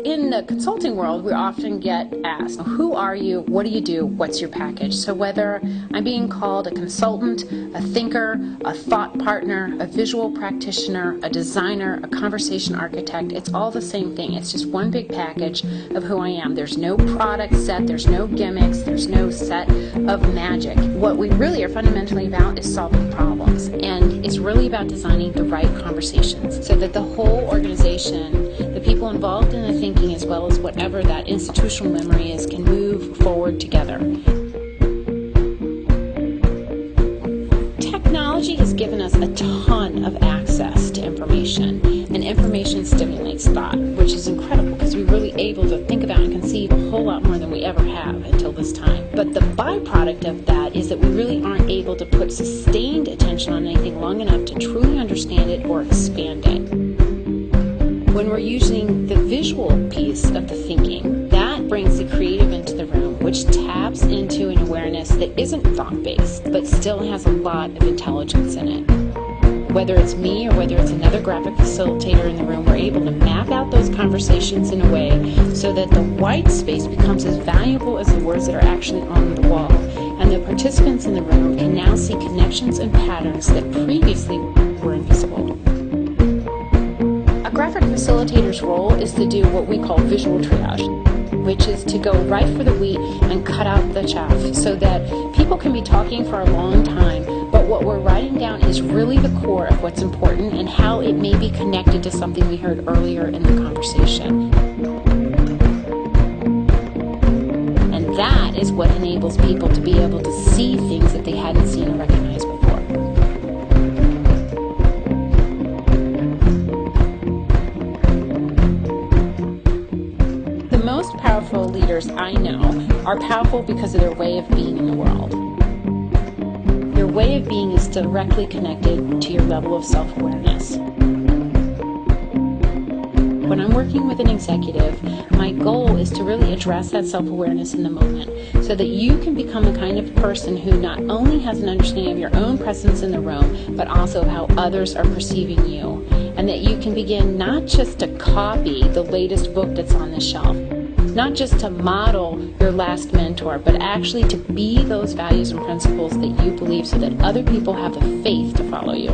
in the consulting world, we often get asked, who are you, what do you do, what's your package? So whether I'm being called a consultant, a thinker, a thought partner, a visual practitioner, a designer, a conversation architect, it's all the same thing. It's just one big package of who I am. There's no product set, there's no gimmicks, there's no set of magic. What we really are fundamentally about is solving problems, and it's really about designing the right conversations so that the whole organization, the people involved in the thinking as well as whatever that institutional memory is, can move forward together. Technology has given us a ton of access to information, and information stimulates thought, which is incredible because we're really able to think about and conceive a whole lot more than we ever have until this time. But the byproduct of that is that we really aren't able to put sustained attention on anything long enough to truly understand it or expand it. When we're using the visual piece of the thinking, that brings the creative into the room, which taps into an awareness that isn't thought-based, but still has a lot of intelligence in it. Whether it's me or whether it's another graphic facilitator in the room, we're able to map out those conversations in a way so that the white space becomes as valuable as the words that are actually on the wall, and the participants in the room can now see connections and patterns that previously were invisible. A graphic facilitator's role is to do what we call visual triage, which is to go right for the wheat and cut out the chaff so that people can be talking for a long time, but what we're writing down is really the core of what's important and how it may be connected to something we heard earlier in the conversation. And that is what enables people to be able to see things that they hadn't seen or recognized before. The most powerful leaders I know are powerful because of their way of being in the world. Your way of being is directly connected to your level of self-awareness. When I'm working with an executive, my goal is to really address that self-awareness in the moment so that you can become the kind of person who not only has an understanding of your own presence in the room, but also of how others are perceiving you, and that you can begin not just to copy the latest book that's on the shelf, not just to model your last mentor, but actually to be those values and principles that you believe so that other people have the faith to follow you.